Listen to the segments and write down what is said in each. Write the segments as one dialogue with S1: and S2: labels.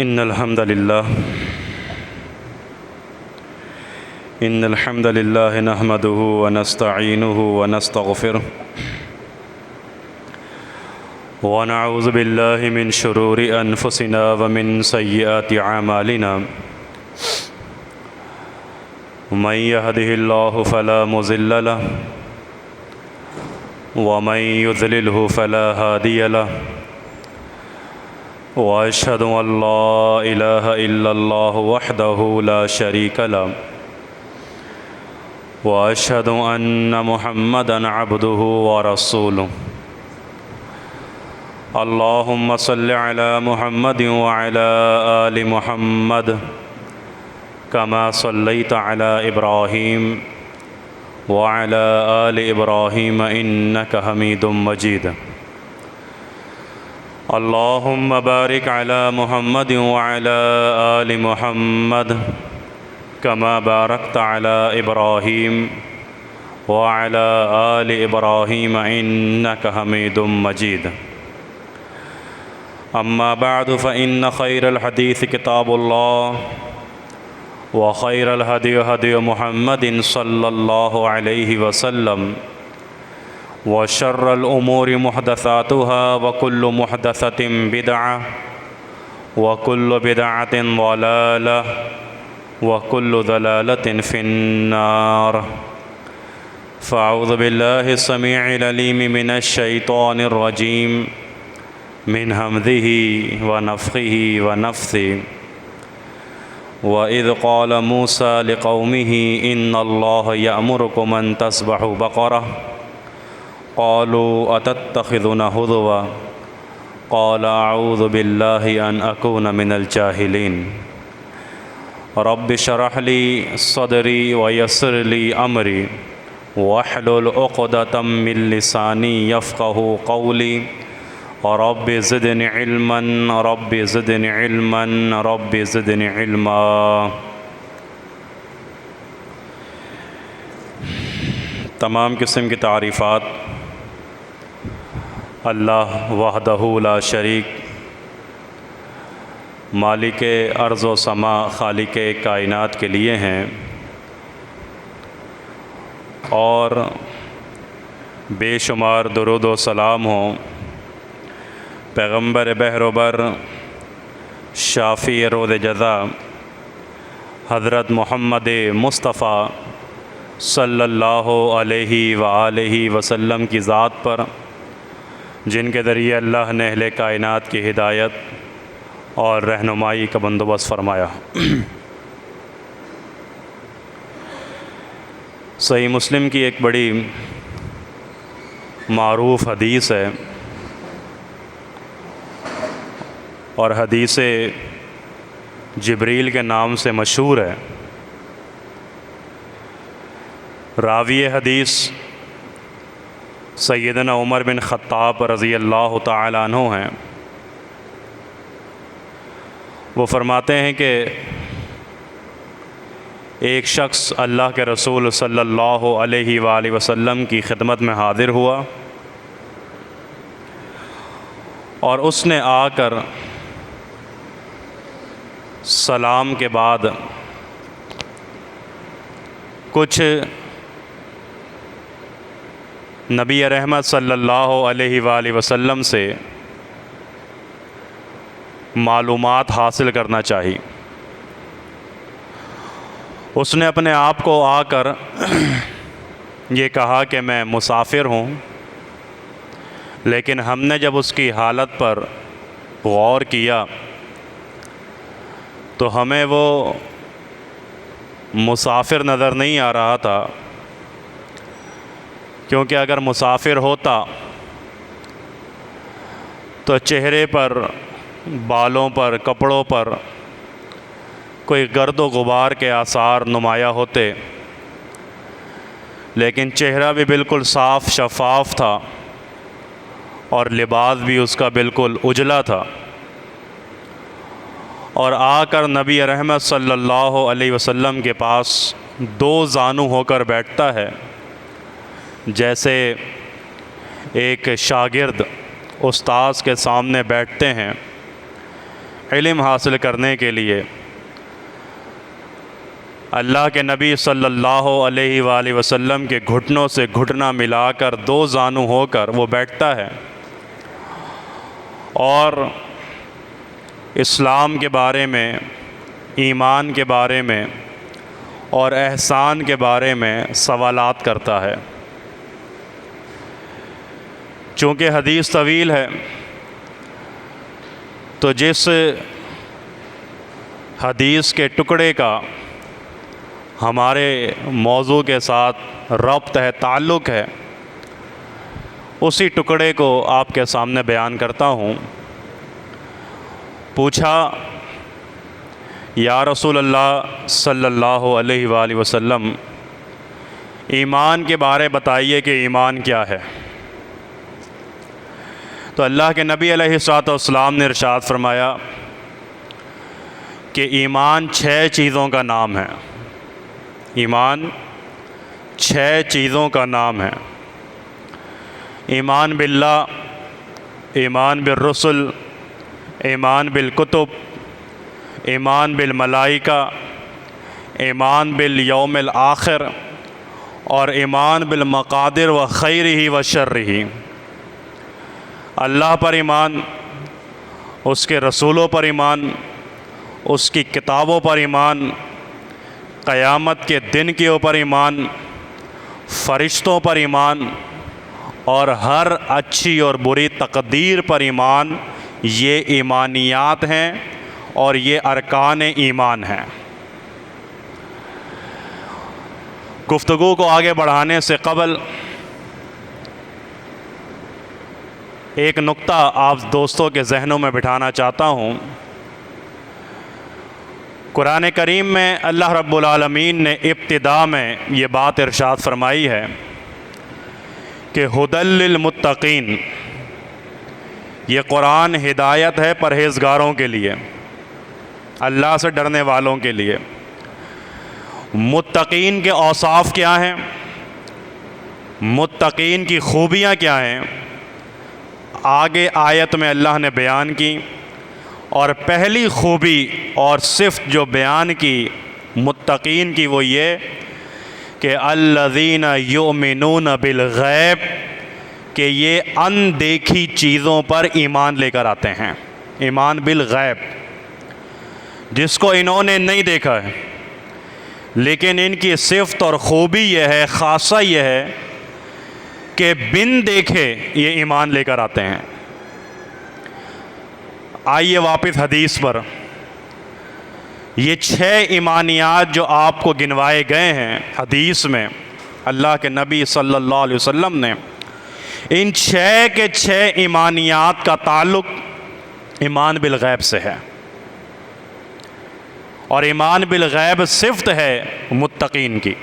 S1: إن الحمد لله نحمده ونستعينه ونستغفره ونعوذ بالله من شرور أنفسنا ومن سيئات أعمالنا من يهده الله فلا مضل له ومن يضلله فلا هادي له وأشهد أن لا إله إلا الله وحده لا شريك له وأشهد أن محمدًا عبده ورسوله اللهم صل على محمد وعلى آل محمد كما صليت على إبراهيم وعلى آل إبراهيم إنك حميد مجيد اللهم بارك على محمد وعلى آل محمد كما باركت على إبراهيم وعلى آل إبراهيم إنك حميد مجيد أما بعد فإن خير الحديث كتاب الله وخير الهدي هدي محمد صلى الله عليه وسلم وشر الأمور محدثاتها وكل محدثة بدعة وكل بدعة ضلالة وكل ضلالة في النار فأعوذ بالله السميع العليم من الشيطان الرجيم من همزه ونفخه ونفثه وإذ قال موسى لقومه إن الله يأمركم أن تذبحوا بقرة قالوا أتتخذنا هزوا قال أعوذ بالله أن أكون من الجاهلين رب اشرح لي صدري ويسر لي أمري واحلل عقدة من لساني يفقه قولي رب زدني علما رب زدني علما رب زدنی علما۔ تمام قسم کی تعریفات اللہ وحدہ لا شریک، مالک ارض و سما، خالق کائنات کے لیے ہیں، اور بے شمار درود و سلام ہوں پیغمبر بحر و بر، شافی روز جزا، حضرت محمد مصطفیٰ صلی اللہ علیہ وآلہ وسلم کی ذات پر، جن کے ذریعے اللہ نے اہل کائنات کی ہدایت اور رہنمائی کا بندوبست فرمایا۔ صحیح مسلم کی ایک بڑی معروف حدیث ہے، اور حدیث جبریل کے نام سے مشہور ہے۔ راوی حدیث سیدنا عمر بن خطاب رضی اللہ تعالی عنہ ہیں۔ وہ فرماتے ہیں کہ ایک شخص اللہ کے رسول صلی اللہ علیہ وآلہ وسلم کی خدمت میں حاضر ہوا، اور اس نے آ کر سلام کے بعد کچھ نبی رحمت صلی اللہ علیہ وآلہ وسلم سے معلومات حاصل کرنا چاہی۔ اس نے اپنے آپ کو آ کر یہ کہا کہ میں مسافر ہوں، لیکن ہم نے جب اس کی حالت پر غور کیا تو ہمیں وہ مسافر نظر نہیں آ رہا تھا، کیونکہ اگر مسافر ہوتا تو چہرے پر، بالوں پر، کپڑوں پر کوئی گرد و غبار کے آثار نمایاں ہوتے، لیکن چہرہ بھی بالکل صاف شفاف تھا اور لباس بھی اس کا بالکل اجلا تھا، اور آ کر نبی رحمت صلی اللہ علیہ وسلم کے پاس دو زانو ہو کر بیٹھتا ہے، جیسے ایک شاگرد استاذ کے سامنے بیٹھتے ہیں، علم حاصل کرنے کے لیے اللہ کے نبی صلی اللہ علیہ وآلہ وسلم کے گھٹنوں سے گھٹنا ملا کر دو زانو ہو کر وہ بیٹھتا ہے اور اسلام کے بارے میں، ایمان کے بارے میں اور احسان کے بارے میں سوالات کرتا ہے۔ چونکہ حدیث طویل ہے تو جس حدیث کے ٹکڑے کا ہمارے موضوع کے ساتھ ربط ہے، تعلق ہے، اسی ٹکڑے کو آپ کے سامنے بیان کرتا ہوں۔ پوچھا یا رسول اللہ صلی اللہ علیہ وآلہ وسلم، ایمان کے بارے بتائیے کہ ایمان کیا ہے؟ تو اللہ کے نبی علیہ الصلوۃ والسلام نے ارشاد فرمایا کہ ایمان 6 چیزوں کا نام ہے۔ ایمان 6 چیزوں کا نام ہے۔ ایمان باللہ، ایمان بالرسل، ایمان بالکتب، ایمان بالملائکہ، ایمان بالیوم الآخر اور ایمان بالمقادر و خیرہ و شرہ۔ اللہ پر ایمان، اس کے رسولوں پر ایمان، اس کی کتابوں پر ایمان، قیامت کے دن کے اوپر ایمان، فرشتوں پر ایمان اور ہر اچھی اور بری تقدیر پر ایمان، یہ ایمانیات ہیں اور یہ ارکان ایمان ہیں۔ گفتگو کو آگے بڑھانے سے قبل ایک نقطہ آپ دوستوں کے ذہنوں میں بٹھانا چاہتا ہوں۔ قرآن کریم میں اللہ رب العالمین نے ابتدا میں یہ بات ارشاد فرمائی ہے کہ ھدی للمتقین، یہ قرآن ہدایت ہے پرہیزگاروں کے لیے، اللہ سے ڈرنے والوں کے لیے۔ متقین کے اوصاف کیا ہیں؟ متقین کی خوبیاں کیا ہیں؟ آگے آیت میں اللہ نے بیان کی، اور پہلی خوبی اور صفت جو بیان کی متقین کی وہ یہ کہ الذین یؤمنون بالغیب، کہ یہ اندیکھی چیزوں پر ایمان لے کر آتے ہیں۔ ایمان بالغیب، جس کو انہوں نے نہیں دیکھا ہے، لیکن ان کی صفت اور خوبی یہ ہے، خاصہ یہ ہے کہ بن دیکھے یہ ایمان لے کر آتے ہیں۔ آئیے واپس حدیث پر۔ یہ 6 ایمانیات جو آپ کو گنوائے گئے ہیں حدیث میں، اللہ کے نبی صلی اللہ علیہ وسلم نے، ان 6 کے 6 ایمانیات کا تعلق ایمان بالغیب سے ہے، اور ایمان بالغیب صفت ہے متقین کی۔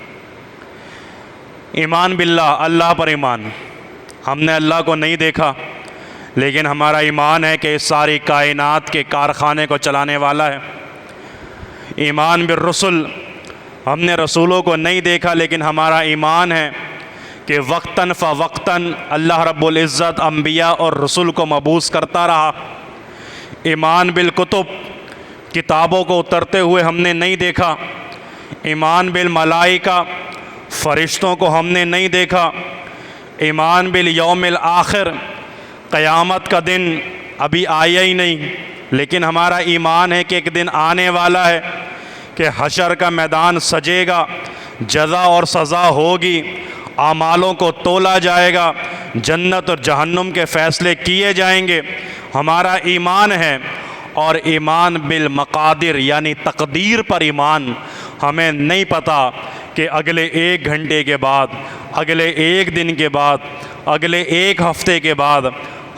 S1: ایمان باللہ، اللہ پر ایمان، ہم نے اللہ کو نہیں دیکھا، لیکن ہمارا ایمان ہے کہ اس ساری کائنات کے کارخانے کو چلانے والا ہے۔ ایمان بالرسل، ہم نے رسولوں کو نہیں دیکھا، لیکن ہمارا ایمان ہے کہ وقتاً فوقتاً اللہ رب العزت انبیاء اور رسول کو مبعوث کرتا رہا۔ ایمان بالکتب، کتابوں کو اترتے ہوئے ہم نے نہیں دیکھا۔ ایمان بالملائکہ، فرشتوں کو ہم نے نہیں دیکھا۔ ایمان بالیوم الآخر، قیامت کا دن ابھی آیا ہی نہیں، لیکن ہمارا ایمان ہے کہ ایک دن آنے والا ہے کہ حشر کا میدان سجے گا، جزا اور سزا ہوگی، اعمالوں کو تولا جائے گا، جنت اور جہنم کے فیصلے کیے جائیں گے۔ ہمارا ایمان ہے۔ اور ایمان بالمقادر یعنی تقدیر پر ایمان، ہمیں نہیں پتہ کہ اگلے 1 گھنٹے کے بعد، اگلے 1 دن کے بعد، اگلے 1 ہفتے کے بعد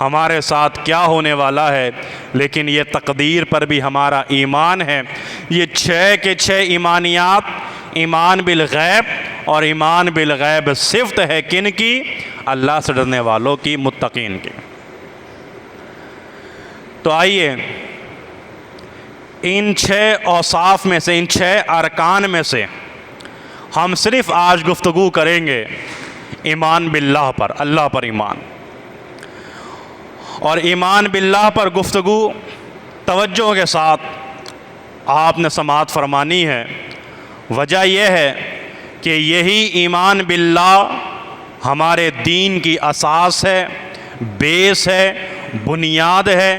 S1: ہمارے ساتھ کیا ہونے والا ہے، لیکن یہ تقدیر پر بھی ہمارا ایمان ہے۔ یہ 6 کے 6 ایمانیات، ایمان بالغیب، اور ایمان بالغیب صفت ہے کن کی؟ اللہ سے ڈرنے والوں کی، متقین کی۔ تو آئیے ان 6 اوصاف میں سے، ان 6 ارکان میں سے ہم صرف آج گفتگو کریں گے ایمان باللہ پر، اللہ پر ایمان۔ اور ایمان باللہ پر گفتگو توجہ کے ساتھ آپ نے سماعت فرمانی ہے۔ وجہ یہ ہے کہ یہی ایمان باللہ ہمارے دین کی اساس ہے، بیس ہے، بنیاد ہے۔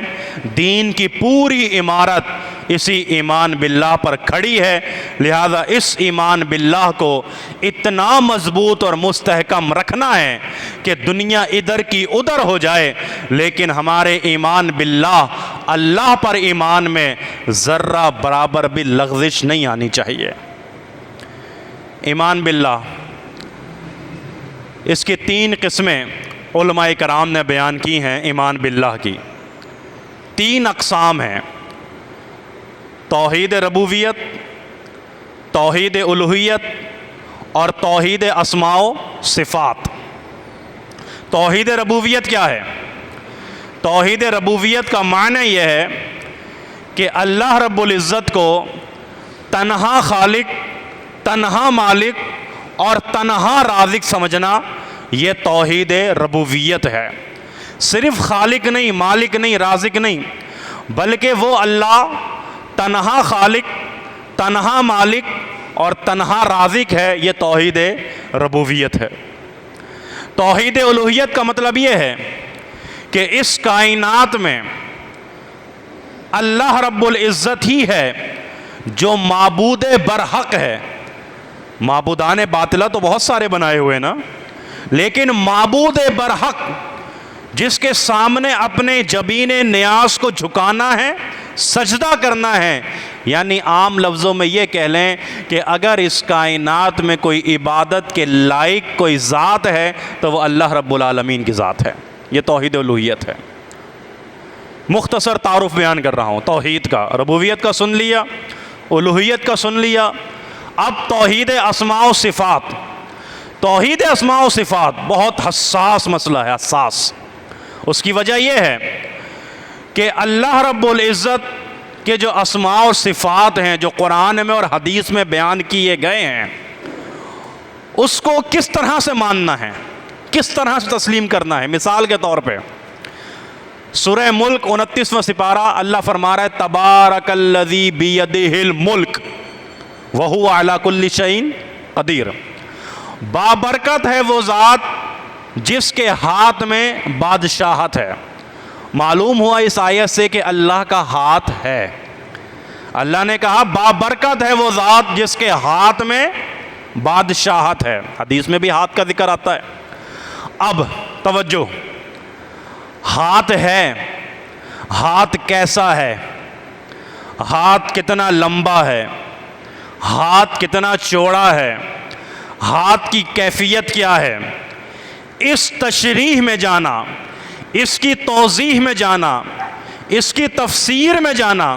S1: دین کی پوری عمارت اسی ایمان باللہ پر کھڑی ہے، لہذا اس ایمان باللہ کو اتنا مضبوط اور مستحکم رکھنا ہے کہ دنیا ادھر کی ادھر ہو جائے، لیکن ہمارے ایمان باللہ، اللہ پر ایمان میں ذرہ برابر بھی لغزش نہیں آنی چاہیے۔ ایمان باللہ، اس کی 3 قسمیں علماء کرام نے بیان کی ہیں۔ ایمان باللہ کی 3 اقسام ہیں: توحید ربوبیت، توحید الوہیت اور توحید اسماء و صفات۔ توحید ربوبیت کیا ہے؟ توحید ربوبیت کا معنی یہ ہے کہ اللہ رب العزت کو تنہا خالق، تنہا مالک اور تنہا رازق سمجھنا، یہ توحید ربوبیت ہے۔ صرف خالق نہیں، مالک نہیں، رازق نہیں، بلکہ وہ اللہ تنہا خالق، تنہا مالک اور تنہا رازق ہے، یہ توحید ربوبیت ہے۔ توحید الوہیت کا مطلب یہ ہے کہ اس کائنات میں اللہ رب العزت ہی ہے جو معبود برحق ہے۔ معبودان باطلہ تو بہت سارے بنائے ہوئے نا، لیکن معبود برحق جس کے سامنے اپنے جبین نیاز کو جھکانا ہے، سجدہ کرنا ہے، یعنی عام لفظوں میں یہ کہہ لیں کہ اگر اس کائنات میں کوئی عبادت کے لائق کوئی ذات ہے تو وہ اللہ رب العالمین کی ذات ہے۔ یہ توحید الوہیت ہے۔ مختصر تعارف بیان کر رہا ہوں توحید کا۔ ربوبیت کا سن لیا، الوہیت کا سن لیا، اب توحید اسماء و صفات۔ توحید اسماء و صفات بہت حساس مسئلہ ہے، حساس۔ اس کی وجہ یہ ہے کہ اللہ رب العزت کے جو اسماء و صفات ہیں، جو قرآن میں اور حدیث میں بیان کیے گئے ہیں، اس کو کس طرح سے ماننا ہے، کس طرح سے تسلیم کرنا ہے۔ مثال کے طور پہ سورہ ملک 29واں سپارہ، اللہ فرما رہا ہے تبارک الذی بیدہ الملک وہو علی کل شیء قدیر۔ بابرکت ہے وہ ذات جس کے ہاتھ میں بادشاہت ہے۔ معلوم ہوا اس آیت سے کہ اللہ کا ہاتھ ہے۔ اللہ نے کہا بابرکت ہے وہ ذات جس کے ہاتھ میں بادشاہت ہے۔ حدیث میں بھی ہاتھ کا ذکر آتا ہے۔ اب توجہ، ہاتھ ہے، ہاتھ کیسا ہے، ہاتھ کتنا لمبا ہے، ہاتھ کتنا چوڑا ہے، ہاتھ کی کیفیت کیا ہے، اس تشریح میں جانا، اس کی توضیح میں جانا، اس کی تفسیر میں جانا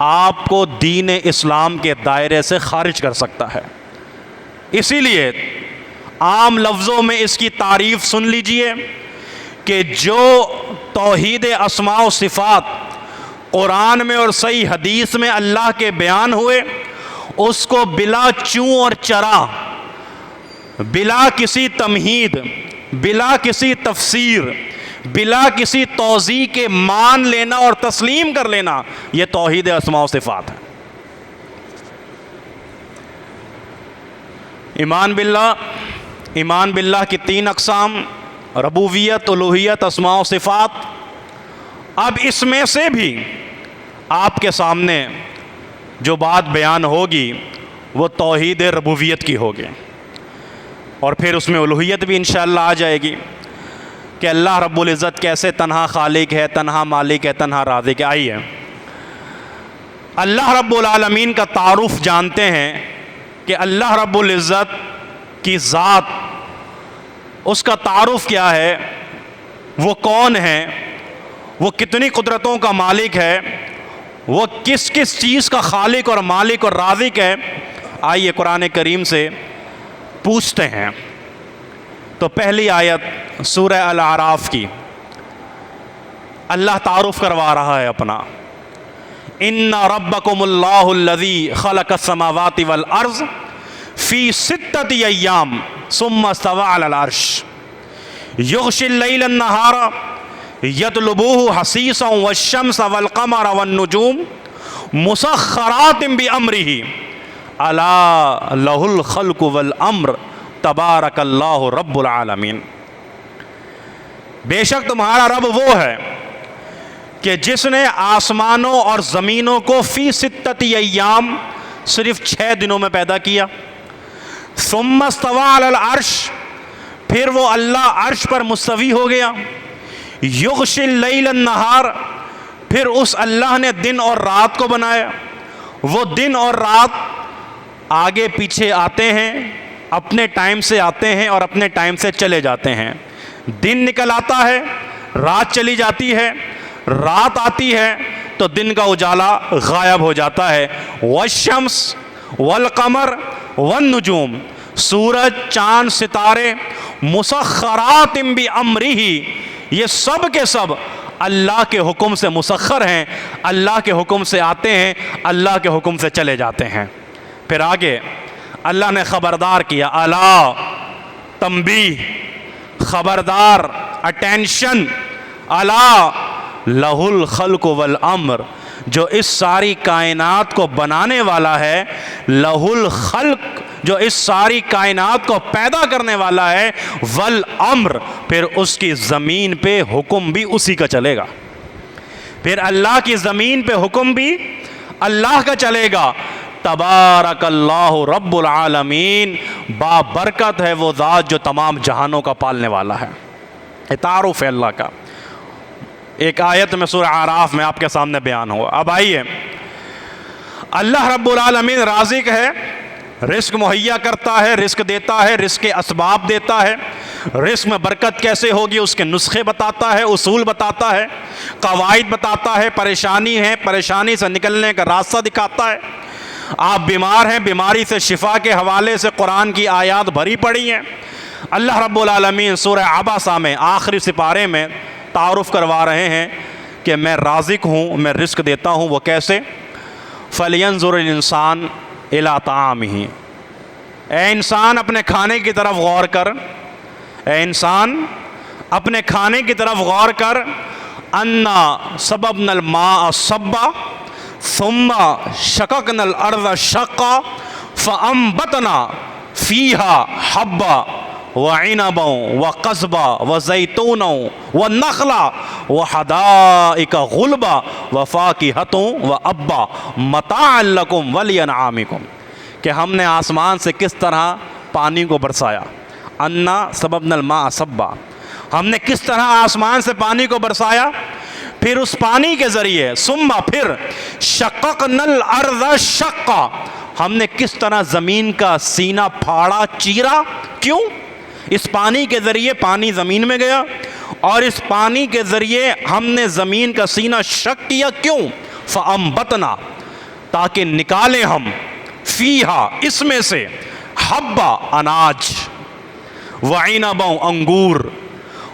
S1: آپ کو دین اسلام کے دائرے سے خارج کر سکتا ہے۔ اسی لیے عام لفظوں میں اس کی تعریف سن لیجئے کہ جو توحید اسماء و صفات قرآن میں اور صحیح حدیث میں اللہ کے بیان ہوئے، اس کو بلا چوں اور چرا، بلا کسی تمہید، بلا کسی تفسیر، بلا کسی توضیح کے مان لینا اور تسلیم کر لینا، یہ توحید اسماء و صفات ہے۔ ایمان باللہ کی 3 اقسام: ربوبیت، الوہیت، اسماء و صفات۔ اب اس میں سے بھی آپ کے سامنے جو بات بیان ہوگی وہ توحید ربوبیت کی ہوگی، اور پھر اس میں الوہیت بھی انشاءاللہ آ جائے گی کہ اللہ رب العزت کیسے تنہا خالق ہے، تنہا مالک ہے، تنہا رازق ہے۔ آئیے اللہ رب العالمین کا تعارف جانتے ہیں کہ اللہ رب العزت کی ذات، اس کا تعارف کیا ہے، وہ کون ہے، وہ کتنی قدرتوں کا مالک ہے، وہ کس کس چیز کا خالق اور مالک اور رازق ہے۔ آئیے قرآن کریم سے پوچھتے ہیں۔ تو پہلی آیت سورہ الاعراف کی، اللہ تعارف کروا رہا ہے اپنا۔ ان ربکم اللہ الذی خلق السماوات والارض فی 6 ایام ثم استوى علی العرش یغشی اللیل النہار یطلبوہ حسیسا والشمس والقمر والنجوم مسخرات بامرہ الا لہ الخلق والامر تبارک اللہ رب العالمین. بے شک تمہارا رب وہ ہے کہ جس نے آسمانوں اور زمینوں کو فی ستۃ ایام صرف 6 دنوں میں پیدا کیا. ثم استوى علی العرش، پھر وہ اللہ عرش پر مستوی ہو گیا. یغشی اللیل النہار، پھر اس اللہ نے دن اور رات کو بنایا. وہ دن اور رات آگے پیچھے آتے ہیں، اپنے ٹائم سے آتے ہیں اور اپنے ٹائم سے چلے جاتے ہیں. دن نکل آتا ہے، رات چلی جاتی ہے، رات آتی ہے تو دن کا اجالا غائب ہو جاتا ہے. والشمس والقمر والنجوم، سورج چاند ستارے مسخرات بامرہ، یہ سب کے سب اللہ کے حکم سے مسخر ہیں، اللہ کے حکم سے آتے ہیں، اللہ کے حکم سے چلے جاتے ہیں. پھر آگے اللہ نے خبردار کیا، الا، تنبیہ، خبردار، اٹینشن، الا لہ الخلق والامر، جو اس ساری کائنات کو بنانے والا ہے، لہ الخلق، جو اس ساری کائنات کو پیدا کرنے والا ہے، والامر، پھر اس کی زمین پہ حکم بھی اسی کا چلے گا. پھر اللہ کی زمین پہ حکم بھی اللہ کا چلے گا. تبارک اللہ رب العالمین، بابرکت ہے وہ ذات جو تمام جہانوں کا پالنے والا ہے. یہ تعارف ہے اللہ کا. ایک آیت میں سورہ اعراف میں آپ کے سامنے بیان ہوا. اب آئیے، اللہ رب العالمین رازق ہے، رزق مہیا کرتا ہے، رزق دیتا ہے، رزق کے اسباب دیتا ہے، رزق میں برکت کیسے ہوگی اس کے نسخے بتاتا ہے، اصول بتاتا ہے، قواعد بتاتا ہے، پریشانی ہے پریشانی سے نکلنے کا راستہ دکھاتا ہے. آپ بیمار ہیں، بیماری سے شفا کے حوالے سے قرآن کی آیات بھری پڑی ہیں. اللہ رب العالمین سورہ عبسہ میں آخری سپارے میں تعارف کروا رہے ہیں کہ میں رازق ہوں، میں رزق دیتا ہوں. وہ کیسے؟ فَلْيَنْظُرِ الْإِنسَانُ إِلَىٰ طَعَامِهِ، اے انسان اپنے کھانے کی طرف غور کر، اے انسان اپنے کھانے کی طرف غور کر. اَنَّا صَبَبْنَا الْمَاءَ صَبًّا ثُمَّ شَقَقْنَا الْأَرْضَ شَقًّا فَأَنبَتْنَا فِيهَا حَبًّا وَعِنَبًا وَقَضْبًا وَزَيْتُونًا وَالنَّخْلَ وَحَدَائِقَ غُلْبًا وَفَاكِهَةً وَأَبًّا مَتَاعًا لَكُمْ وَلِأَنْعَامِكُمْ، کہ ہم نے آسمان سے کس طرح پانی کو برسایا. انا صببنا الماء صبا، ہم نے کس طرح آسمان سے پانی کو برسایا. پھر اس پانی کے ذریعے ثم، پھر شققنا الارض شقا، ہم نے کس طرح زمین کا سینہ پھاڑا، چیرا. کیوں؟ اس پانی کے ذریعے پانی زمین میں گیا اور اس پانی کے ذریعے ہم نے زمین کا سینہ شق کیا. کیوں؟ فَأَنبَتْنَا، تاکہ نکالیں ہم، فیہا، اس میں سے، حبا، اناج، وعنبا، انگور،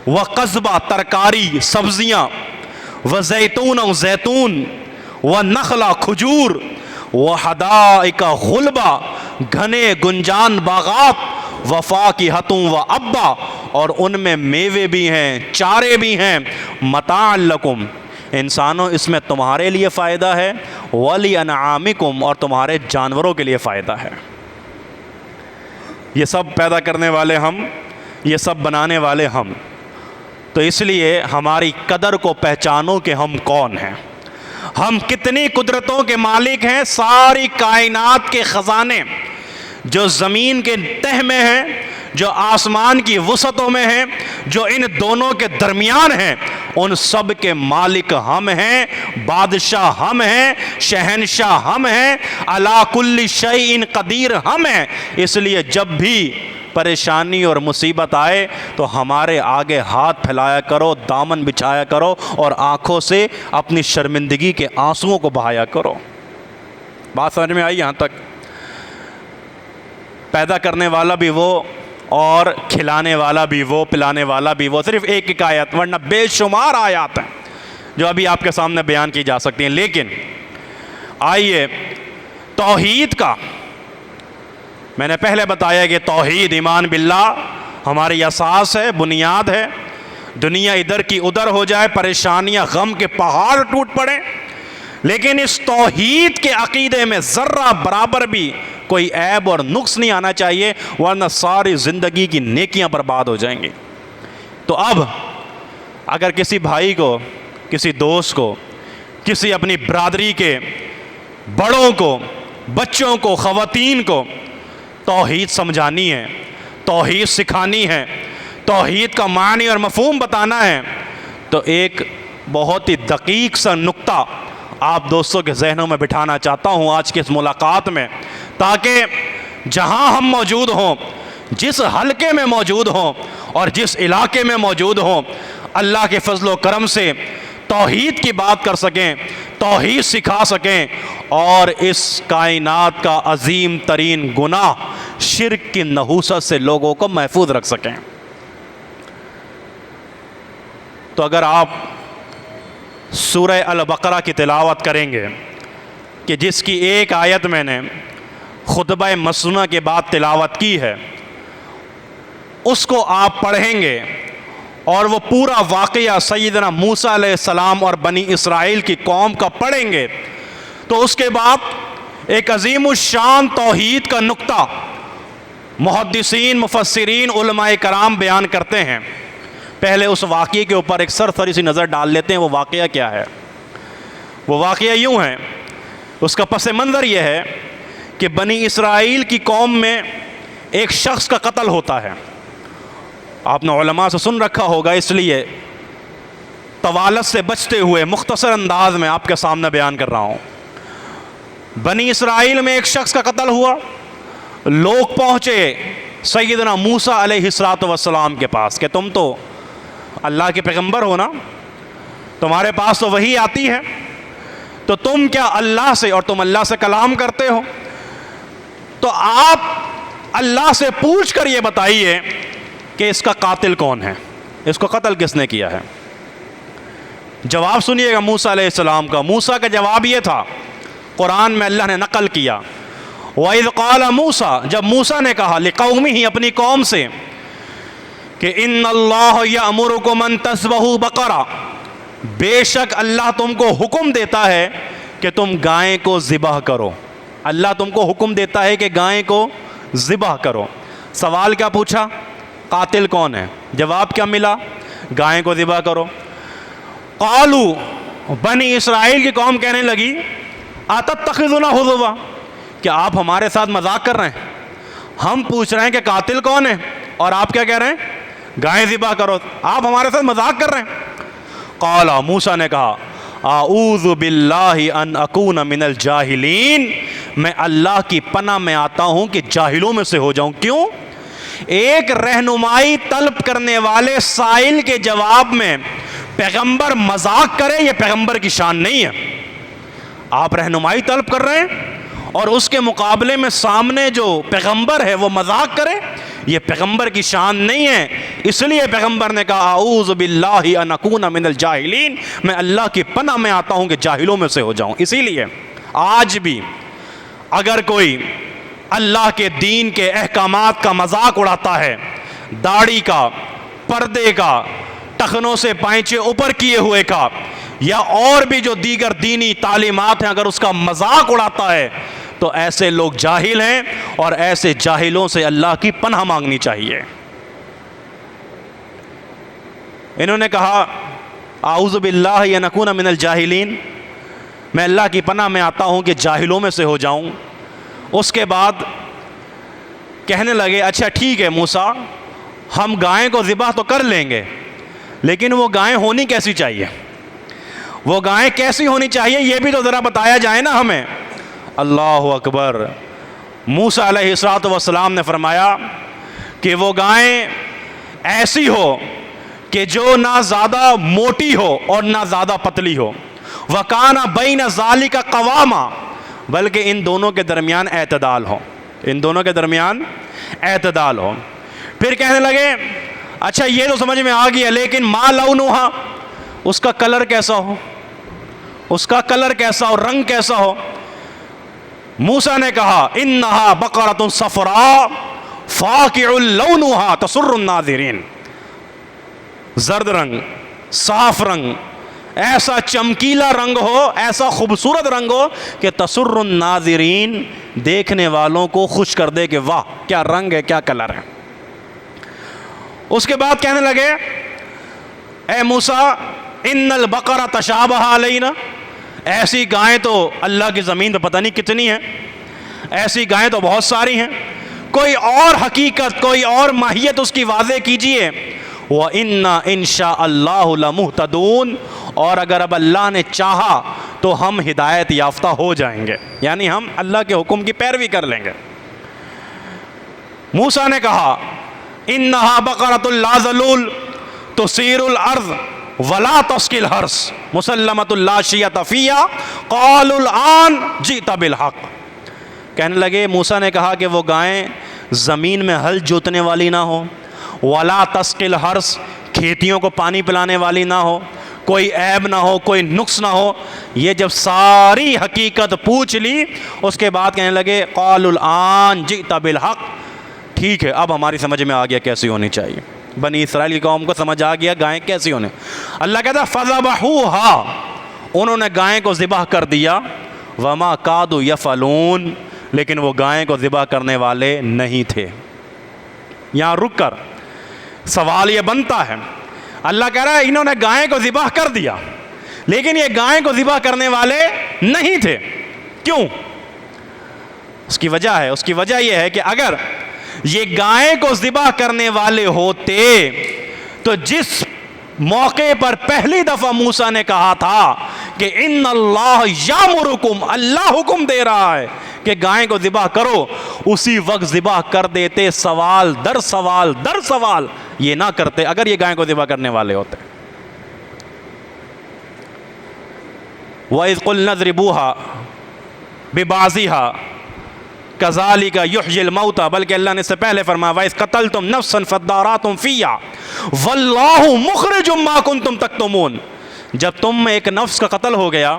S1: وقضبا، ترکاری، سبزیاں، وزیتون، زیتون، ونخلا، کھجور، وحدائق غلبا، گھنے گنجان باغات، وفاکہۃ وابا، اور ان میں میوے بھی ہیں، چارے بھی ہیں. متاع لکم، انسانوں اس میں تمہارے لیے فائدہ ہے. وَلِأَنْعَامِكُمْ، اور تمہارے جانوروں کے لیے فائدہ ہے. یہ سب پیدا کرنے والے ہم، یہ سب بنانے والے ہم. تو اس لیے ہماری قدر کو پہچانو کہ ہم کون ہیں، ہم کتنی قدرتوں کے مالک ہیں. ساری کائنات کے خزانے جو زمین کے تہ میں ہیں، جو آسمان کی وسعتوں میں ہیں، جو ان دونوں کے درمیان ہیں، ان سب کے مالک ہم ہیں، بادشاہ ہم ہیں، شہنشاہ ہم ہیں، علی کل شیء قدیر ہم ہیں. اس لیے جب بھی پریشانی اور مصیبت آئے تو ہمارے آگے ہاتھ پھیلایا کرو، دامن بچھایا کرو اور آنکھوں سے اپنی شرمندگی کے آنسوؤں کو بہایا کرو. بات سمجھ میں آئی یہاں تک؟ پیدا کرنے والا بھی وہ اور کھلانے والا بھی وہ، پلانے والا بھی وہ. صرف ایک آیت، ورنہ بے شمار آیات ہیں جو ابھی آپ کے سامنے بیان کی جا سکتی ہیں. لیکن آئیے توحید کا، میں نے پہلے بتایا کہ توحید، ایمان باللہ، ہماری اساس ہے، بنیاد ہے. دنیا ادھر کی ادھر ہو جائے، پریشانیاں غم کے پہاڑ ٹوٹ پڑیں، لیکن اس توحید کے عقیدے میں ذرہ برابر بھی کوئی عیب اور نقص نہیں آنا چاہیے، ورنہ ساری زندگی کی نیکیاں برباد ہو جائیں گی۔ تو اب اگر کسی بھائی کو، کسی دوست کو، کسی اپنی برادری کے بڑوں کو، بچوں کو، خواتین کو توحید سمجھانی ہے، توحید سکھانی ہے، توحید کا معنی اور مفہوم بتانا ہے، تو ایک بہت ہی دقیق سا نقطہ آپ دوستوں کے ذہنوں میں بٹھانا چاہتا ہوں آج کی اس ملاقات میں، تاکہ جہاں ہم موجود ہوں، جس حلقے میں موجود ہوں اور جس علاقے میں موجود ہوں، اللہ کے فضل و کرم سے توحید کی بات کر سکیں، توحید سکھا سکیں، اور اس کائنات کا عظیم ترین گناہ شرک کی نحوست سے لوگوں کو محفوظ رکھ سکیں۔ تو اگر آپ سورہ البقرہ کی تلاوت کریں گے، کہ جس کی ایک آیت میں نے خطبہ مسنونہ کے بعد تلاوت کی ہے، اس کو آپ پڑھیں گے اور وہ پورا واقعہ سیدنا موسیٰ علیہ السلام اور بنی اسرائیل کی قوم کا پڑھیں گے، تو اس کے بعد ایک عظیم الشان توحید کا نقطہ محدثین، مفسرین، علماء کرام بیان کرتے ہیں۔ پہلے اس واقعے کے اوپر ایک سرسری سی نظر ڈال لیتے ہیں۔ وہ واقعہ کیا ہے؟ وہ واقعہ یوں ہے، اس کا پس منظر یہ ہے کہ بنی اسرائیل کی قوم میں ایک شخص کا قتل ہوتا ہے۔ آپ نے علماء سے سن رکھا ہوگا، اس لیے طوالت سے بچتے ہوئے مختصر انداز میں آپ کے سامنے بیان کر رہا ہوں۔ بنی اسرائیل میں ایک شخص کا قتل ہوا، لوگ پہنچے سیدنا موسیٰ علیہ السلام کے پاس کہ تم تو اللہ کے پیغمبر ہو نا، تمہارے پاس تو وحی آتی ہے، تو تم کیا اللہ سے، اور تم اللہ سے کلام کرتے ہو، تو آپ اللہ سے پوچھ کر یہ بتائیے کہ اس کا قاتل کون ہے، اس کو قتل کس نے کیا ہے۔ جواب سنیے گا موسیٰ علیہ السلام کا۔ موسیٰ کا جواب یہ تھا، قرآن میں اللہ نے نقل کیا، وَإِذْ قَالَ مُوسَىٰ، جب موسیٰ نے کہا لِقَوْمِهِ، اپنی قوم سے، کہ إِنَّ اللَّهَ يَأْمُرُكُمْ أَن تَذْبَحُوا بَقَرَةً، بے شک اللہ تم کو حکم دیتا ہے کہ تم گائے کو ذبح کرو۔ اللہ تم کو حکم دیتا ہے کہ گائے کو ذبح کرو۔ سوال کیا پوچھا؟ قاتل کون ہے؟ جواب کیا ملا؟ گائے کو ذبح کرو۔ قالوا، بنی اسرائیل کی قوم کہنے لگی، أَتَتَّخِذُنَا هُزُوًا، کہ آپ ہمارے ساتھ مذاق کر رہے ہیں؟ ہم پوچھ رہے ہیں کہ قاتل کون ہے، اور آپ کیا کہہ رہے ہیں؟ گائے ذبح کرو۔ آپ ہمارے ساتھ مذاق کر رہے ہیں۔ قال، موسیٰ نے کہا، اعوذ باللہ ان اکون من الجاہلین، میں اللہ کی پناہ میں آتا ہوں کہ جاہلوں میں سے ہو جاؤں۔ کیوں؟ ایک رہنمائی طلب کرنے والے سائل کے جواب میں پیغمبر مذاق کرے، یہ پیغمبر کی شان نہیں ہے۔ آپ رہنمائی طلب کر رہے ہیں اور اس کے مقابلے میں سامنے جو پیغمبر ہے وہ مذاق کرے، یہ پیغمبر کی شان نہیں ہے۔ اس لیے پیغمبر نے کہا، اعوذ باللہ ان اکون من الجاہلین، میں اللہ کی پناہ میں آتا ہوں کہ جاہلوں میں سے ہو جاؤں۔ اسی لیے آج بھی اگر کوئی اللہ کے دین کے احکامات کا مذاق اڑاتا ہے، داڑھی کا، پردے کا، ٹخنوں سے پائنچے اوپر کیے ہوئے کا، یا اور بھی جو دیگر دینی تعلیمات ہیں، اگر اس کا مذاق اڑاتا ہے تو ایسے لوگ جاہل ہیں، اور ایسے جاہلوں سے اللہ کی پناہ مانگنی چاہیے۔ انہوں نے کہا، اعوذ باللہ ان اکون من الجاہلین، میں اللہ کی پناہ میں آتا ہوں کہ جاہلوں میں سے ہو جاؤں۔ اس کے بعد کہنے لگے، اچھا ٹھیک ہے موسیٰ، ہم گائیں کو ذبح تو کر لیں گے، لیکن وہ گائیں ہونی کیسی چاہیے؟ وہ گائیں کیسی ہونی چاہیے یہ بھی تو ذرا بتایا جائے نا ہمیں۔ اللہ اکبر۔ موسیٰ علیہ السلام نے فرمایا کہ وہ گائیں ایسی ہو کہ جو نہ زیادہ موٹی ہو اور نہ زیادہ پتلی ہو، وَكَانَ بَيْنَ ذَلِكَ قَوَامًا، بلکہ ان دونوں کے درمیان اعتدال ہو، ان دونوں کے درمیان اعتدال ہو۔ پھر کہنے لگے، اچھا یہ تو سمجھ میں آ گیا، لیکن مَا لَوْنُهَا، اس کا کلر کیسا ہو، اس کا کلر کیسا ہو، رنگ کیسا ہو؟ موسیٰ نے کہا، انہا بقرۃ صفراء فاقع لونھا تسر الناظرین، زرد رنگ، صاف رنگ، ایسا چمکیلا رنگ ہو، ایسا خوبصورت رنگ ہو کہ تسر الناظرین، دیکھنے والوں کو خوش کر دے کہ واہ کیا رنگ ہے، کیا کلر ہے۔ اس کے بعد کہنے لگے اے موسیٰ ان البقرہ تشابہ علینا، ایسی گائیں تو اللہ کی زمین پہ پتہ نہیں کتنی ہیں، ایسی گائیں تو بہت ساری ہیں، کوئی اور حقیقت، کوئی اور ماہیت اس کی واضح کیجئے۔ وَإِنَّا إِن شَاءَ اللَّهُ لَمُهْتَدُونَ، اور اگر اب اللہ نے چاہا تو ہم ہدایت یافتہ ہو جائیں گے، یعنی ہم اللہ کے حکم کی پیروی کر لیں گے۔ موسیٰ نے کہا إِنَّهَا بَقَرَةٌ لَا ذَلُولٌ تُثِيرُ الْأَرْضَ وَلَا تَسْقِي الْحَرْثَ مُسَلَّمَةٌ لَا شِيَةَ فِيهَا قَالُوا الْآنَ جِئْتَ بِالْحَقِّ۔ کہنے لگے، موسیٰ نے کہا کہ وہ گائیں زمین میں ہل جوتنے والی نہ ہو، وَلَا تَسْقِي الْحَرْثَ کھیتیوں کو پانی پلانے والی نہ ہو، کوئی عیب نہ ہو، کوئی نقص نہ ہو۔ یہ جب ساری حقیقت پوچھ لی اس کے بعد کہنے لگے قَالُوا الْآنَ جِئْتَ بِالْحَقِّ، ٹھیک ہے اب ہماری سمجھ میں آ گیا کیسی ہونی چاہیے، بنی اسرائیل کی قوم کو سمجھ آ گیا گائیں کیسی ہونے۔ اللہ کہتا ہے فَذَبَحُوهَا، انہوں نے گائیں کو ذبح کر دیا، وَمَا كَادُوا يَفْعَلُونَ، لیکن وہ گائیں کو ذبح کرنے والے نہیں تھے۔ یہاں رک کر سوال یہ بنتا ہے، اللہ کہہ رہا ہے انہوں نے گائیں کو ذبح کر دیا لیکن یہ گائیں کو ذبح کرنے والے نہیں تھے، کیوں؟ اس کی وجہ ہے، اس کی وجہ یہ ہے کہ اگر یہ گائیں کو ذبح کرنے والے ہوتے تو جس موقع پر پہلی دفعہ موسیٰ نے کہا تھا کہ ان اللہ یامرکم، اللہ حکم دے رہا ہے کہ گائیں کو ذبح کرو، اسی وقت ذبح کر دیتے، سوال در سوال در سوال یہ نہ کرتے اگر یہ گائیں کو ذبح کرنے والے ہوتے۔ وَإِذْ قُلْنَا اضْرِبُوهَا بِبَعْضِهَا کذالک یحیی الموتى، بلکہ اللہ نے اس سے پہلے فرمایا وَإِذْ قَتَلْتُمْ نَفْسًا فَادَّارَأْتُمْ فِيهَا وَاللَّهُ مُخْرِجٌ مَا كُنْتُمْ تَكْتُمُونَ۔ جب تم میں ایک نفس کا قتل ہو گیا،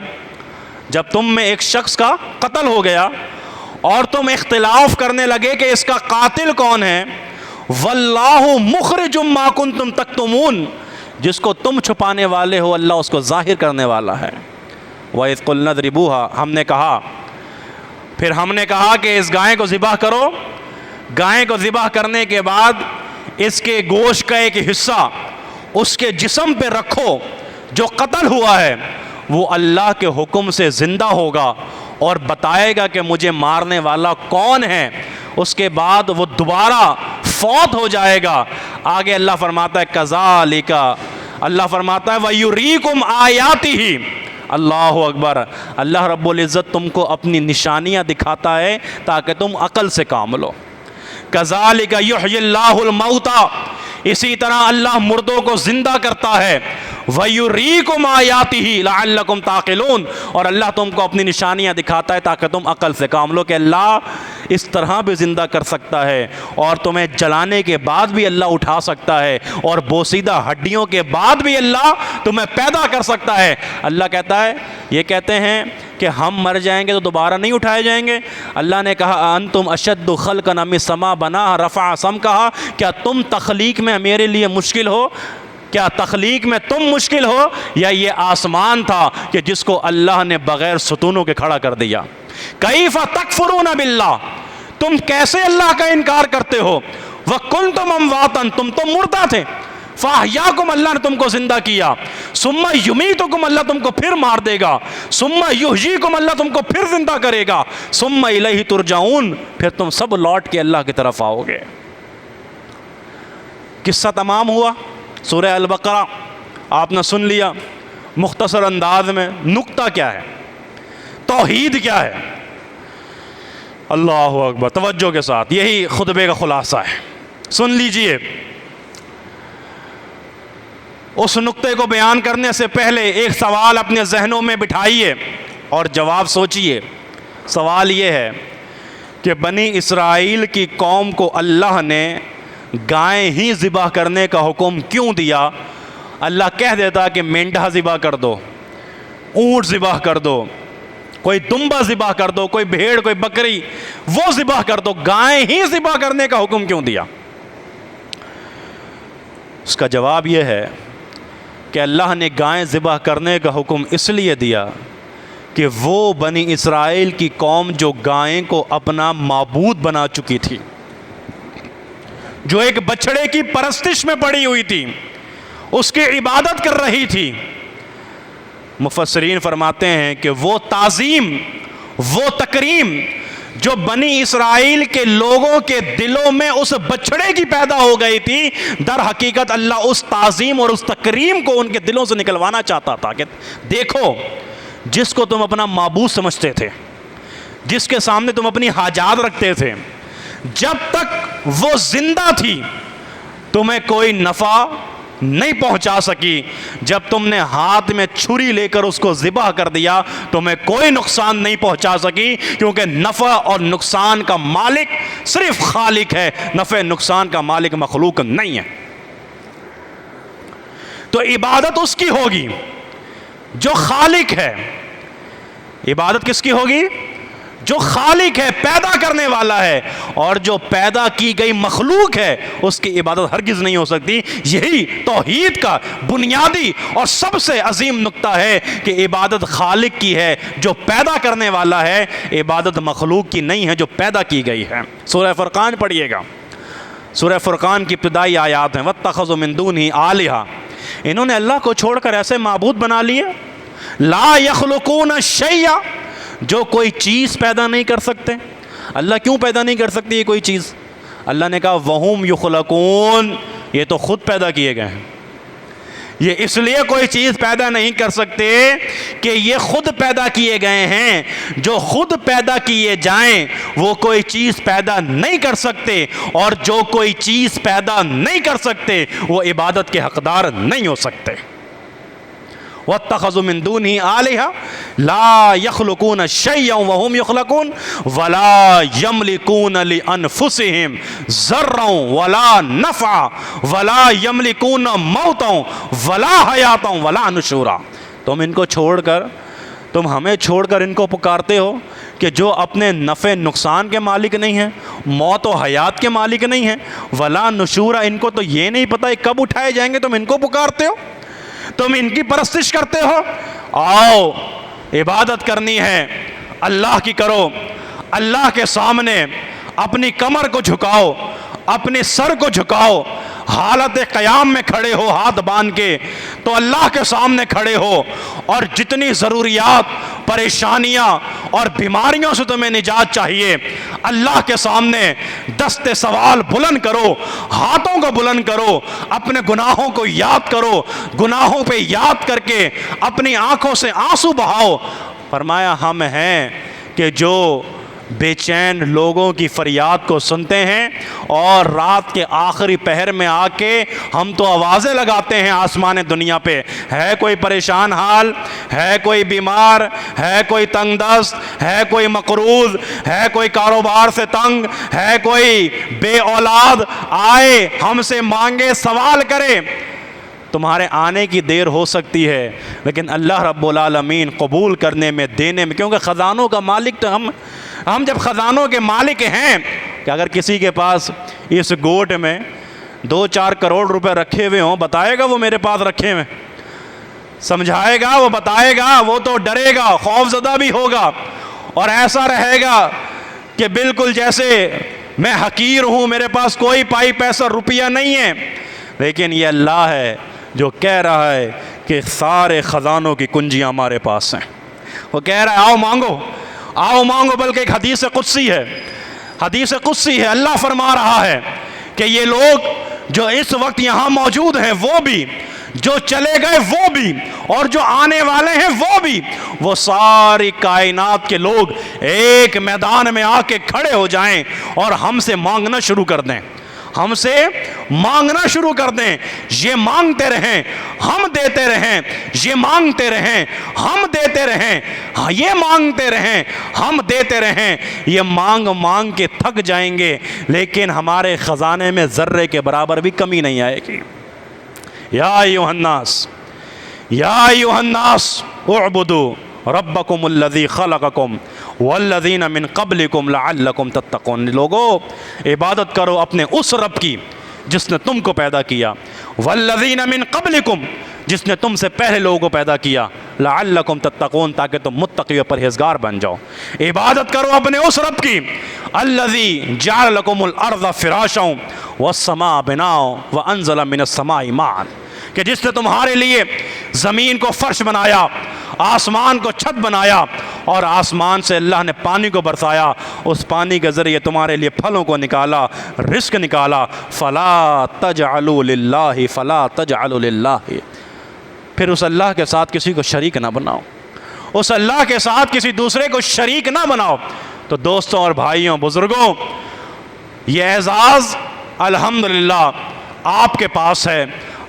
S1: جب تم میں ایک شخص کا قتل ہو گیا اور تم اختلاف کرنے لگے کہ اس کا قاتل کون ہے، وَاللَّهُ مُخْرِجٌ مَا كُنْتُمْ تَكْتُمُونَ، جس کو تم چھپانے والے ہو اللہ اس کو ظاہر کرنے والا ہے۔ وَإِذْ قُلْنَا اضْرِبُوهَا، ہم نے کہا، پھر ہم نے کہا کہ اس گائیں کو ذبح کرو، گائیں کو ذبح کرنے کے بعد اس کے گوشت کا ایک حصہ اس کے جسم پہ رکھو، جو قتل ہوا ہے وہ اللہ کے حکم سے زندہ ہوگا اور بتائے گا کہ مجھے مارنے والا کون ہے، اس کے بعد وہ دوبارہ فوت ہو جائے گا۔ آگے اللہ فرماتا ہے کذالک، اللہ فرماتا ہے وَيُرِيكُمْ آیَاتِهِ، اللہ اکبر، اللہ رب العزت تم کو اپنی نشانیاں دکھاتا ہے تاکہ تم عقل سے کام لو۔ کذالک یحیی اللہ الموتى، اسی طرح اللہ مردوں کو زندہ کرتا ہے، وَيُرِيكُمْ آیَاتِهِ لَعَلَّكُمْ تَعْقِلُونَ، اور اللہ تم کو اپنی نشانیاں دکھاتا ہے تاکہ تم عقل سے کام لو کہ اللہ اس طرح بھی زندہ کر سکتا ہے اور تمہیں جلانے کے بعد بھی اللہ اٹھا سکتا ہے اور بوسیدہ ہڈیوں کے بعد بھی اللہ تمہیں پیدا کر سکتا ہے۔ اللہ کہتا ہے، یہ کہتے ہیں کہ ہم مر جائیں گے تو دوبارہ نہیں اٹھائے جائیں گے۔ اللہ نے کہا انتم اشد خلقا ام السماء بناها رفع سمکہا، کیا تم تخلیق میں میرے لیے مشکل ہو؟ کیا تخلیق میں تم مشکل ہو یا یہ آسمان تھا کہ جس کو اللہ نے بغیر ستونوں کے کھڑا کر دیا؟ کیف تکفرون باللہ، تم کیسے اللہ کا انکار کرتے ہو؟ وکنتم امواتا، تم تو مردہ تھے، فاحیاکم، اللہ نے تم کو زندہ کیا، ثم یمیتکم، اللہ تم کو پھر مار دے گا، ثم یحییکم، اللہ تم کو پھر زندہ کرے گا، ثم الیہ ترجعون، پھر تم سب لوٹ کے اللہ کی طرف آؤ گے۔ قصہ تمام ہوا۔ سورہ البقرہ آپ نے سن لیا مختصر انداز میں، نقطہ کیا ہے، توحید کیا ہے۔ اللہ اکبر، توجہ کے ساتھ، یہی خطبے کا خلاصہ ہے، سن لیجئے۔ اس نقطے کو بیان کرنے سے پہلے ایک سوال اپنے ذہنوں میں بٹھائیے اور جواب سوچئے۔ سوال یہ ہے کہ بنی اسرائیل کی قوم کو اللہ نے گائیں ہی ذبح کرنے کا حکم کیوں دیا؟ اللہ کہہ دیتا کہ مینڈھا ذبح کر دو، اونٹ ذبح کر دو، کوئی دمبا ذبح کر دو، کوئی بھیڑ، کوئی بکری، وہ ذبح کر دو، گائیں ہی ذبح کرنے کا حکم کیوں دیا؟ اس کا جواب یہ ہے کہ اللہ نے گائیں ذبح کرنے کا حکم اس لیے دیا کہ وہ بنی اسرائیل کی قوم جو گائیں کو اپنا معبود بنا چکی تھی، جو ایک بچڑے کی پرستش میں پڑی ہوئی تھی، اس کی عبادت کر رہی تھی، مفسرین فرماتے ہیں کہ وہ تعظیم، وہ تکریم جو بنی اسرائیل کے لوگوں کے دلوں میں اس بچڑے کی پیدا ہو گئی تھی، در حقیقت اللہ اس تعظیم اور اس تکریم کو ان کے دلوں سے نکلوانا چاہتا تھا کہ دیکھو، جس کو تم اپنا معبود سمجھتے تھے، جس کے سامنے تم اپنی حاجات رکھتے تھے، جب تک وہ زندہ تھی تمہیں کوئی نفع نہیں پہنچا سکی، جب تم نے ہاتھ میں چھری لے کر اس کو ذبح کر دیا تمہیں کوئی نقصان نہیں پہنچا سکی، کیونکہ نفع اور نقصان کا مالک صرف خالق ہے، نفع نقصان کا مالک مخلوق نہیں ہے۔ تو عبادت اس کی ہوگی جو خالق ہے۔ عبادت کس کی ہوگی؟ جو خالق ہے، پیدا کرنے والا ہے، اور جو پیدا کی گئی مخلوق ہے اس کی عبادت ہرگز نہیں ہو سکتی۔ یہی توحید کا بنیادی اور سب سے عظیم نقطہ ہے کہ عبادت خالق کی ہے جو پیدا کرنے والا ہے، عبادت مخلوق کی نہیں ہے جو پیدا کی گئی ہے۔ سورہ فرقان پڑھیے گا، سورہ فرقان کی ابتدائی آیات ہیں، وَاتَّخَذُوا مِن دُونِهِ آلِهَةً، انہوں نے اللہ کو چھوڑ کر ایسے معبود بنا لیے، لا يخلقون شیئا، جو کوئی چیز پیدا نہیں کر سکتے۔ اللہ کیوں پیدا نہیں کر سکتی یہ کوئی چیز؟ اللہ نے کہا وَهُمْ يُخْلَقُونَ، یہ تو خود پیدا کیے گئے ہیں۔ یہ اس لیے کوئی چیز پیدا نہیں کر سکتے کہ یہ خود پیدا کیے گئے ہیں، جو خود پیدا کیے جائیں وہ کوئی چیز پیدا نہیں کر سکتے، اور جو کوئی چیز پیدا نہیں کر سکتے وہ عبادت کے حقدار نہیں ہو سکتے۔ وَاتَّخَذُوا مِن دُونِهِ آلِهَةً لَا يَخْلُقُونَ شَيْئًا وَهُمْ يُخْلَقُونَ وَلَا يَمْلِكُونَ لِأَنفُسِهِمْ ضَرًّا وَلَا نَفْعًا وَلَا يَمْلِكُونَ مَوْتًا وَلَا حَيَاةً وَلَا نُشُورًا۔ تم ان کو چھوڑ کر، تم ہمیں چھوڑ کر ان کو پکارتے ہو کہ جو اپنے نفع نقصان کے مالک نہیں ہیں، موت و حیات کے مالک نہیں ہیں، ولا نشورا، ان کو تو یہ نہیں پتہ کب اٹھائے جائیں گے، تم ان کو پکارتے ہو، تم ان کی پرستش کرتے ہو۔ آؤ عبادت کرنی ہے اللہ کی کرو، اللہ کے سامنے اپنی کمر کو جھکاؤ، اپنے سر کو جھکاؤ، حالت قیام میں کھڑے ہو ہاتھ باندھ کے، تو اللہ کے سامنے کھڑے ہو، اور جتنی ضروریات، پریشانیاں اور بیماریوں سے تمہیں نجات چاہیے، اللہ کے سامنے دست سوال بلند کرو، ہاتھوں کو بلند کرو، اپنے گناہوں کو یاد کرو، گناہوں پہ یاد کر کے اپنی آنکھوں سے آنسو بہاؤ۔ فرمایا ہم ہیں کہ جو بے چین لوگوں کی فریاد کو سنتے ہیں، اور رات کے آخری پہر میں آ کے ہم تو آوازیں لگاتے ہیں آسمان دنیا پہ، ہے کوئی پریشان حال، ہے کوئی بیمار، ہے کوئی تنگ دست، ہے کوئی مقروض، ہے کوئی کاروبار سے تنگ، ہے کوئی بے اولاد، آئے ہم سے مانگے، سوال کرے۔ تمہارے آنے کی دیر ہو سکتی ہے، لیکن اللہ رب العالمین قبول کرنے میں، دینے میں، کیونکہ خزانوں کا مالک تو ہم جب خزانوں کے مالک ہیں، کہ اگر کسی کے پاس اس گوٹ میں 2-4 کروڑ روپے رکھے ہوئے ہوں، بتائے گا وہ میرے پاس رکھے ہوئے، سمجھائے گا، وہ بتائے گا، وہ تو ڈرے گا، خوف زدہ بھی ہوگا، اور ایسا رہے گا کہ بالکل جیسے میں حقیر ہوں، میرے پاس کوئی پائی پیسہ روپیہ نہیں ہے۔ لیکن یہ اللہ ہے جو کہہ رہا ہے کہ سارے خزانوں کی کنجیاں ہمارے پاس ہیں۔ وہ کہہ رہا ہے آؤ مانگو، آؤ مانگو، بلکہ ایک حدیث قدسی ہے، حدیث قدسی ہے، اللہ فرما رہا ہے کہ یہ لوگ جو اس وقت یہاں موجود ہیں وہ بھی، جو چلے گئے وہ بھی، اور جو آنے والے ہیں وہ بھی، وہ ساری کائنات کے لوگ ایک میدان میں آ کے کھڑے ہو جائیں اور ہم سے مانگنا شروع کر دیں، ہم سے مانگنا شروع کر دیں۔ یہ مانگتے رہیں ہم دیتے رہیں، یہ مانگتے رہیں ہم دیتے رہیں، یہ مانگتے رہیں ہم دیتے رہیں، یہ مانگ مانگ کے تھک جائیں گے، لیکن ہمارے خزانے میں ذرے کے برابر بھی کمی نہیں آئے گی۔ یا ایھا الناس، یا ایھا الناس اعبدوا ربکم الذی خلقکم والذین من قبلکم لعلکم تتقون۔ لوگو عبادت کرو اپنے اس رب کی جس نے تم کو پیدا کیا، والذین من قبلکم، جس نے تم سے پہلے لوگوں کو پیدا کیا، لعلکم تتقون، تاکہ تم متقی و پرہیزگار بن جاؤ۔ عبادت کرو اپنے اس رب کی، الذی جعل لکم الارض فراشا والسماء بناء وانزل من السماء ماء، کہ جس نے تمہارے لیے زمین کو فرش بنایا، آسمان کو چھت بنایا، اور آسمان سے اللہ نے پانی کو برسایا، اس پانی کے ذریعے تمہارے لیے پھلوں کو نکالا، رزق نکالا۔ فلا تجعلوا للہ، فلا تجعلوا للہ، پھر اس اللہ کے ساتھ کسی کو شریک نہ بناؤ، اس اللہ کے ساتھ کسی دوسرے کو شریک نہ بناؤ۔ تو دوستوں اور بھائیوں، بزرگوں، یہ اعزاز الحمدللہ آپ کے پاس ہے،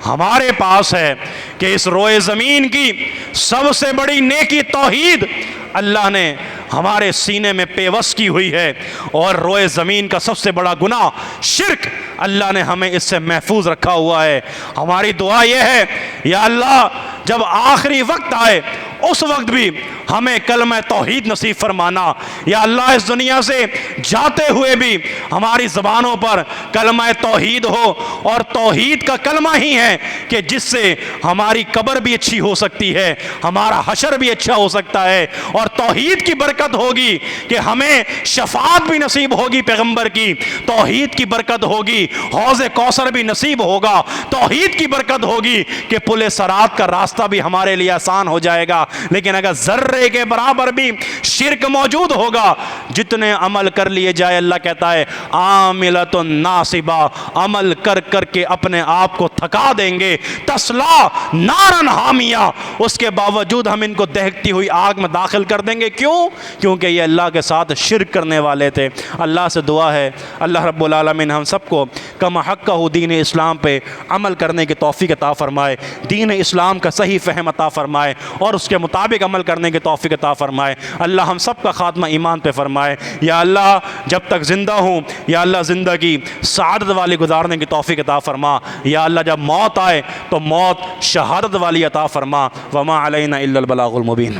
S1: ہمارے پاس ہے، کہ اس روئے زمین کی سب سے بڑی نیکی توحید اللہ نے ہمارے سینے میں پیوست کی ہوئی ہے، اور روئے زمین کا سب سے بڑا گناہ شرک اللہ نے ہمیں اس سے محفوظ رکھا ہوا ہے۔ ہماری دعا یہ ہے، یا اللہ جب آخری وقت آئے اس وقت بھی ہمیں کلمہ توحید نصیب فرمانا۔ یا اللہ اس دنیا سے جاتے ہوئے بھی ہماری زبانوں پر کلمہ توحید ہو، اور توحید کا کلمہ ہی ہے کہ جس سے ہماری قبر بھی اچھی ہو سکتی ہے، ہمارا حشر بھی اچھا ہو سکتا ہے، اور توحید کی برکت ہوگی کہ ہمیں شفاعت بھی نصیب ہوگی پیغمبر کی، توحید کی برکت ہوگی حوض کوثر بھی نصیب ہوگا، توحید کی برکت ہوگی کہ پل صراط کا راستہ بھی ہمارے لیے آسان ہو جائے گا۔ لیکن اگر ذرے کے برابر بھی شرک موجود ہوگا، جتنے عمل کر لیے جائے، اللہ کہتا ہے عاملۃ ناصبہ، عمل کر کر کے اپنے آپ کو تھکا دیں گے، تسلا نارن حامیہ، اس کے باوجود ہم ان کو دہکتی ہوئی آگ میں داخل کر دیں گے۔ کیوں؟ کیونکہ یہ اللہ کے ساتھ شرک کرنے والے تھے۔ اللہ سے دعا ہے اللہ رب العالمین ہم سب کو کما حقہ دین اسلام پہ عمل کرنے کی توفیق عطا فرمائے، دین اسلام کا صحیح فہم عطا فرمائے، اور اس کے مطابق عمل کرنے کی توفیق عطا فرمائے۔ اللہ ہم سب کا خاتمہ ایمان پہ فرمائے۔ یا اللہ جب تک زندہ ہوں، یا اللہ زندگی سعادت والی گزارنے کی توفیق عطا فرما۔ یا اللہ جب موت آئے تو موت شہادت والی عطا فرما۔ وما علینا الا البلاغ المبین۔